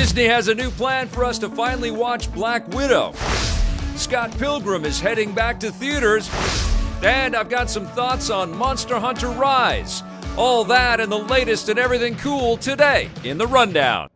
Disney has a new plan for us to finally watch Black Widow. Scott Pilgrim is heading back to theaters. And I've got some thoughts on Monster Hunter Rise. All that and the latest and everything cool today in The Rundown.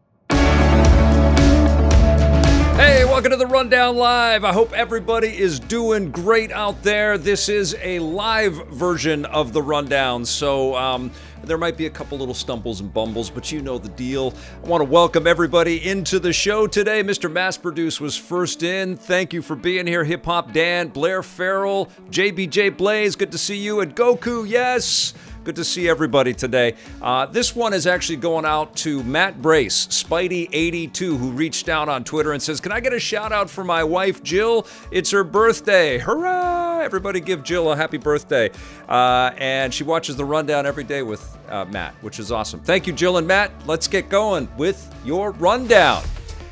Hey, welcome to The Rundown Live. I hope everybody is doing great out there. This is a live version of The Rundown, so there might be a couple little stumbles and bumbles, but you know the deal. I want to welcome everybody into the show today. Mr. Mass Produce was first in. Thank you for being here. Hip Hop Dan, Blair Farrell, JBJ Blaze, good to see you. And Goku, yes. Good to see everybody today. This one is actually going out to Matt Brace, Spidey82, who reached out on Twitter and says, "Can I get a shout out for my wife, Jill? It's her birthday. Hurrah! Everybody give Jill a happy birthday." And she watches The Rundown every day with Matt, which is awesome. Thank you, Jill and Matt. Let's get going with your Rundown.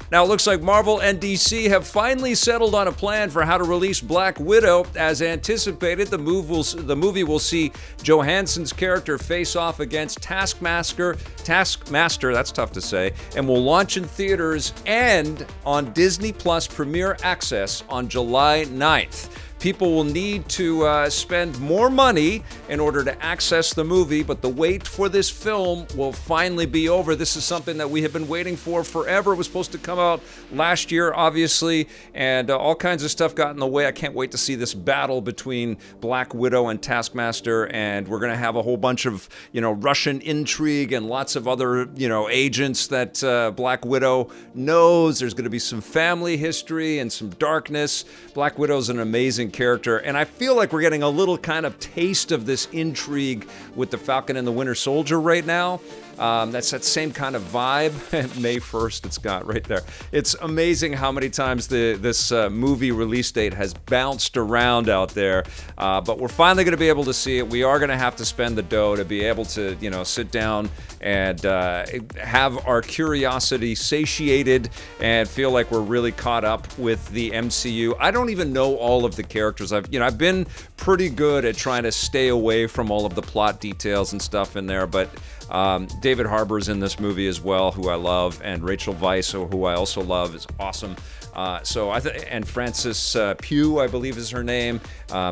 Now, it looks like Marvel and DC have finally settled on a plan for how to release Black Widow. As anticipated, the movie will see Johansson's character face off against Taskmaster, that's tough to say, and will launch in theaters and on Disney Plus Premier Access on July 9th. People will need to spend more money in order to access the movie, but the wait for this film will finally be over. This is something that we have been waiting for forever. It was supposed to come out last year, obviously, and all kinds of stuff got in the way. I can't wait to see this battle between Black Widow and Taskmaster, and we're going to have a whole bunch of, Russian intrigue and lots of other, agents that Black Widow knows. There's going to be some family history and some darkness. Black Widow's an amazing character, and I feel like we're getting a little kind of taste of this intrigue with the Falcon and the Winter Soldier right now. That's that same kind of vibe. May 1st, it's got right there. It's amazing how many times this movie release date has bounced around out there, but we're finally going to be able to see it. We are going to have to spend the dough to be able to, sit down and have our curiosity satiated and feel like we're really caught up with the MCU. I don't even know all of the characters. I've been pretty good at trying to stay away from all of the plot details and stuff in there, but David Harbour's in this movie as well, who I love, and Rachel Weisz, who I also love, is awesome. And Frances Pugh, I believe is her name.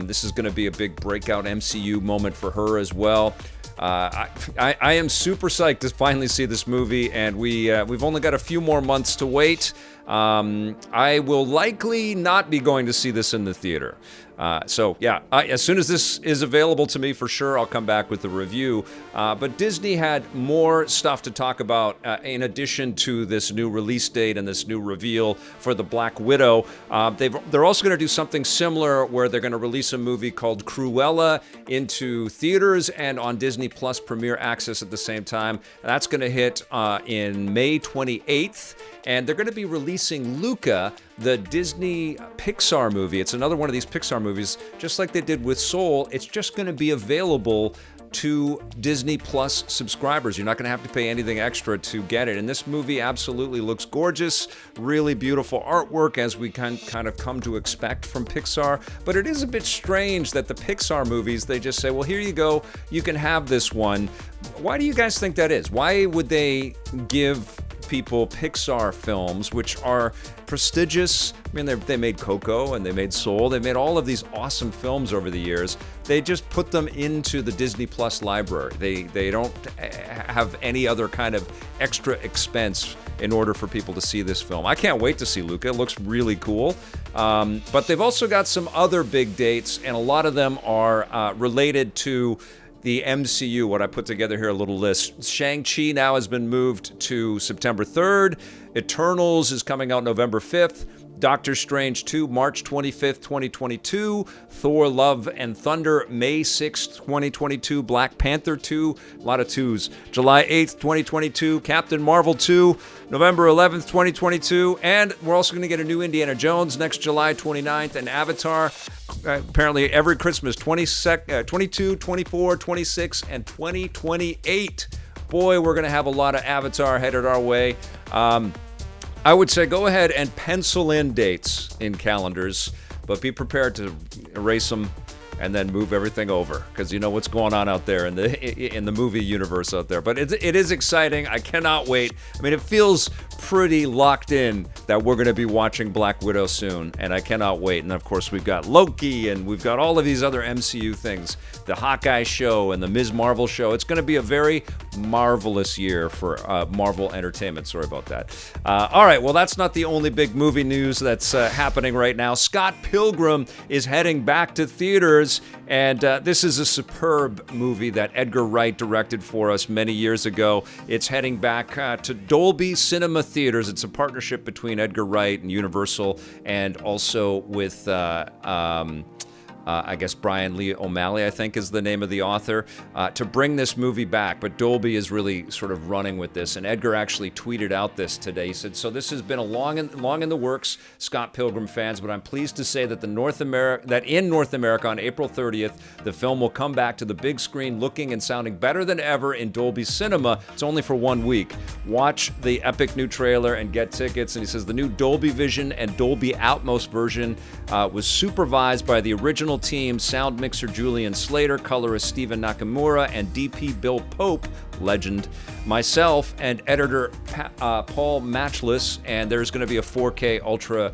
This is going to be a big breakout MCU moment for her as well. I am super psyched to finally see this movie, and we've only got a few more months to wait. I will likely not be going to see this in the theater. As soon as this is available to me, for sure, I'll come back with the review. But Disney had more stuff to talk about in addition to this new release date and this new reveal for the Black Widow. They're also going to do something similar where they're going to release a movie called Cruella into theaters and on Disney Plus Premier Access at the same time. That's going to hit in May 28th. And they're going to be releasing Luca, the Disney Pixar movie. It's another one of these Pixar movies, just like they did with Soul. It's just going to be available to Disney Plus subscribers. You're not going to have to pay anything extra to get it. And this movie absolutely looks gorgeous, really beautiful artwork, as we kind of come to expect from Pixar. But it is a bit strange that the Pixar movies, they just say, well, here you go, you can have this one. Why do you guys think that is? Why would they give people Pixar films, which are prestigious? I mean, they made Coco and they made Soul. They made all of these awesome films over the years. They just put them into the Disney Plus library. They don't have any other kind of extra expense in order for people to see this film. I can't wait to see Luca. It looks really cool. But they've also got some other big dates, and a lot of them are related to the MCU. What I put together here, a little list. Shang-Chi now has been moved to September 3rd. Eternals is coming out November 5th. Doctor Strange 2, March 25th, 2022. Thor, Love and Thunder, May 6th, 2022. Black Panther 2, a lot of twos. July 8th, 2022. Captain Marvel 2, November 11th, 2022. And we're also going to get a new Indiana Jones next July 29th. And Avatar, apparently every Christmas, 22, 24, 26, and 2028. Boy, we're going to have a lot of Avatar headed our way. I would say go ahead and pencil in dates in calendars, but be prepared to erase them and then move everything over, because you know what's going on out there in the movie universe out there. But it is exciting. I cannot wait. I mean, it feels pretty locked in that we're going to be watching Black Widow soon, and I cannot wait. And of course, we've got Loki, and we've got all of these other MCU things, the Hawkeye show and the Ms. Marvel show. It's going to be a very marvelous year for Marvel Entertainment. Sorry about that. All right, well, that's not the only big movie news that's happening right now. Scott Pilgrim is heading back to theaters, and this is a superb movie that Edgar Wright directed for us many years ago. It's heading back to Dolby Cinema Theaters. It's a partnership between Edgar Wright and Universal, and also with I guess Brian Lee O'Malley, I think is the name of the author, to bring this movie back. But Dolby is really sort of running with this. And Edgar actually tweeted out this today. He said, so this has been long in the works, Scott Pilgrim fans, but I'm pleased to say that in North America on April 30th, the film will come back to the big screen looking and sounding better than ever in Dolby Cinema. It's only for 1 week. Watch the epic new trailer and get tickets. And he says the new Dolby Vision and Dolby Atmos version was supervised by the original team, sound mixer Julian Slater, colorist Stephen Nakamura, and DP Bill Pope, legend, myself, and editor Paul Matchless. And there's going to be a 4K Ultra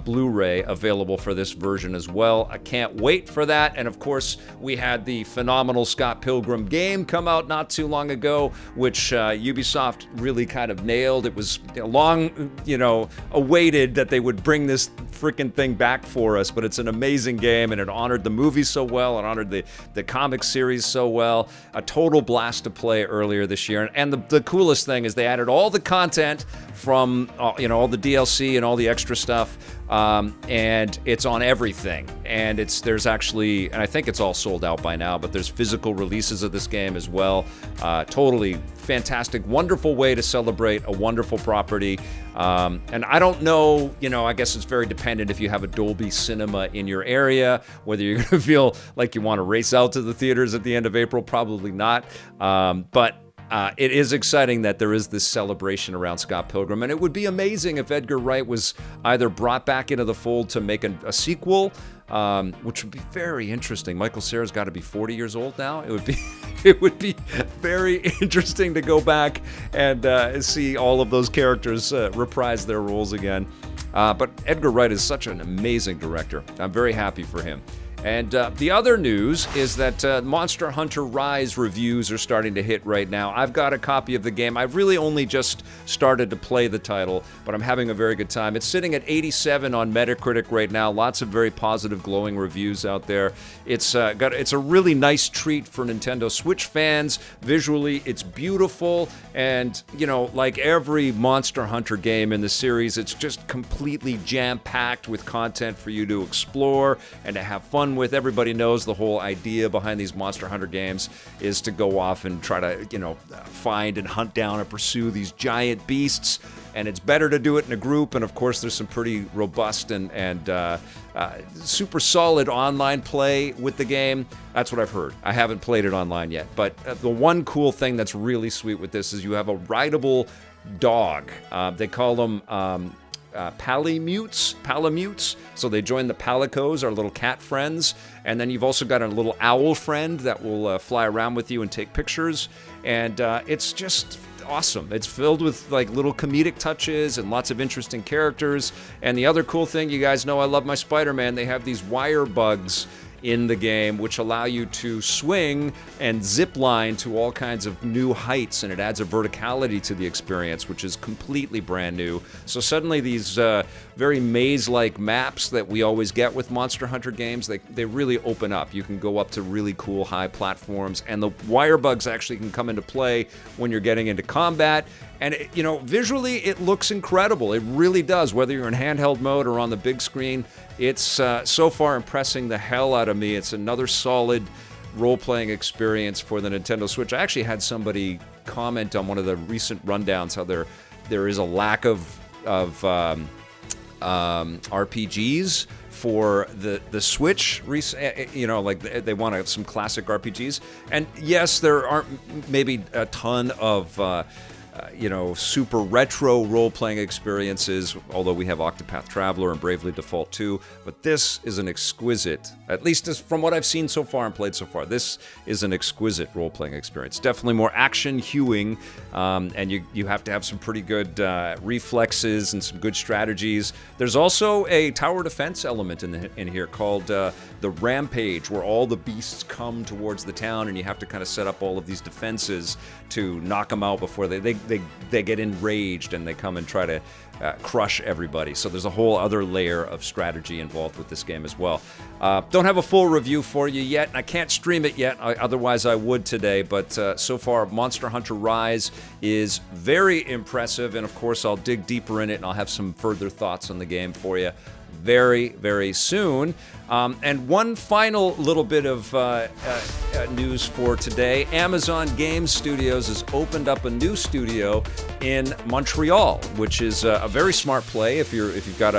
Blu-ray available for this version as well. I can't wait for that. And of course, we had the phenomenal Scott Pilgrim game come out not too long ago, which Ubisoft really kind of nailed. It was long, awaited that they would bring this freaking thing back for us, but it's an amazing game, and it honored the movie so well, it honored the comic series so well. A total blast to play earlier this year. And the coolest thing is they added all the content from all the DLC and all the extra stuff, and it's on everything. And there's actually, and I think it's all sold out by now, but there's physical releases of this game as well. Totally fantastic, wonderful way to celebrate a wonderful property. And I don't know, I guess it's very dependent if you have a Dolby Cinema in your area, whether you're going to feel like you want to race out to the theaters at the end of April. Probably not. But it is exciting that there is this celebration around Scott Pilgrim, and it would be amazing if Edgar Wright was either brought back into the fold to make a sequel, which would be very interesting. Michael Cera's got to be 40 years old now. It would be very interesting to go back and see all of those characters reprise their roles again. But Edgar Wright is such an amazing director. I'm very happy for him. And the other news is that Monster Hunter Rise reviews are starting to hit right now. I've got a copy of the game. I've really only just started to play the title, but I'm having a very good time. It's sitting at 87 on Metacritic right now. Lots of very positive, glowing reviews out there. It's a really nice treat for Nintendo Switch fans. Visually, it's beautiful, and like every Monster Hunter game in the series, it's just completely jam-packed with content for you to explore and to have fun with. Everybody knows the whole idea behind these Monster Hunter games is to go off and try to, find and hunt down and pursue these giant beasts. And it's better to do it in a group. And of course, there's some pretty robust and super solid online play with the game. That's what I've heard. I haven't played it online yet. But the one cool thing that's really sweet with this is you have a rideable dog. They call them Palamutes. So they join the Palicos, our little cat friends. And then you've also got a little owl friend that will fly around with you and take pictures. And it's just awesome. It's filled with like little comedic touches and lots of interesting characters. And the other cool thing, you guys know I love my Spider-Man. They have these wire bugs in the game, which allow you to swing and zip line to all kinds of new heights, and it adds a verticality to the experience, which is completely brand new. So suddenly these very maze-like maps that we always get with Monster Hunter games, they really open up. You can go up to really cool high platforms, and the wire bugs actually can come into play when you're getting into combat. And, visually, it looks incredible. It really does. Whether you're in handheld mode or on the big screen, it's so far impressing the hell out of me. It's another solid role-playing experience for the Nintendo Switch. I actually had somebody comment on one of the recent rundowns how there is a lack of RPGs for the Switch, like they want some classic RPGs. And yes, there aren't maybe a ton of super retro role-playing experiences, although we have Octopath Traveler and Bravely Default 2. But this is an exquisite, at least from what I've seen so far and played so far, this is an exquisite role-playing experience. Definitely more action-hewing, and you have to have some pretty good reflexes and some good strategies. There's also a tower defense element in here called the Rampage, where all the beasts come towards the town, and you have to kind of set up all of these defenses to knock them out before they get enraged and they come and try to crush everybody. So there's a whole other layer of strategy involved with this game as well. Don't have a full review for you yet. I can't stream it yet, otherwise I would today, but so far Monster Hunter Rise is very impressive, and of course I'll dig deeper in it and I'll have some further thoughts on the game for you very, very soon. And one final little bit of news for today. Amazon Game Studios has opened up a new studio in Montreal, which is a very smart play if you've got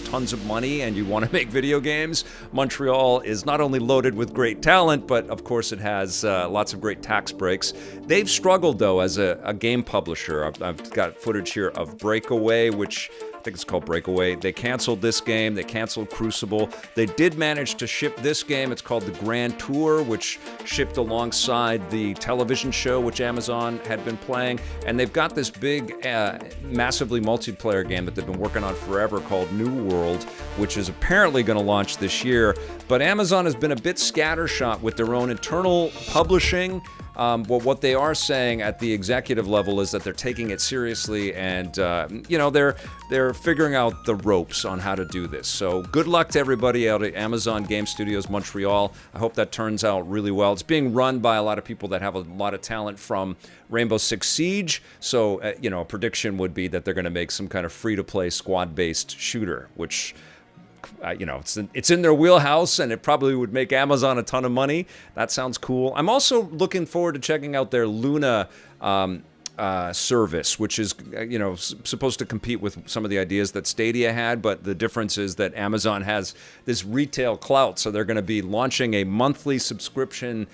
tons of money and you want to make video games. Montreal is not only loaded with great talent, but of course it has lots of great tax breaks. They've struggled though as a game publisher. I've got footage here of Breakaway, which I think it's called Breakaway. They canceled this game. They canceled Crucible. They did manage to ship this game. It's called The Grand Tour, which shipped alongside the television show, which Amazon had been playing. And they've got this big, massively multiplayer game that they've been working on forever called New World, which is apparently going to launch this year. But Amazon has been a bit scattershot with their own internal publishing. But what they are saying at the executive level is that they're taking it seriously, and they're figuring out the ropes on how to do this. So good luck to everybody out at Amazon Game Studios Montreal. I hope that turns out really well. It's being run by a lot of people that have a lot of talent from Rainbow Six Siege. So a prediction would be that they're going to make some kind of free-to-play squad-based shooter, which it's in their wheelhouse, and it probably would make Amazon a ton of money. That sounds cool. I'm also looking forward to checking out their Luna service, which is supposed to compete with some of the ideas that Stadia had, but the difference is that Amazon has this retail clout, so they're going to be launching a monthly subscription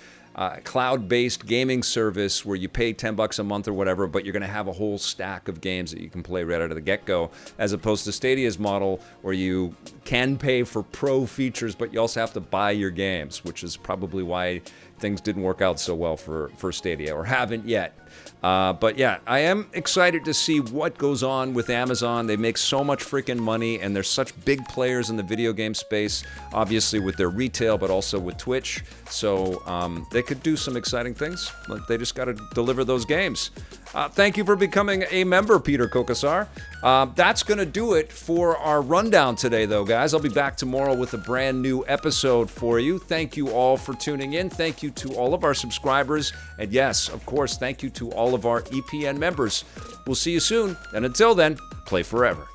cloud-based gaming service where you pay $10 a month or whatever, but you're going to have a whole stack of games that you can play right out of the get-go, as opposed to Stadia's model where you can pay for pro features, but you also have to buy your games, which is probably why things didn't work out so well for Stadia, or haven't yet. But yeah, I am excited to see what goes on with Amazon. They make so much freaking money, and they're such big players in the video game space, obviously with their retail, but also with Twitch. So they could do some exciting things. They just got to deliver those games. Thank you for becoming a member, Peter Kokasar. That's going to do it for our rundown today, though, guys. I'll be back tomorrow with a brand new episode for you. Thank you all for tuning in. Thank you to all of our subscribers. And yes, of course, thank you to all of our EPN members. We'll see you soon. And until then, play forever.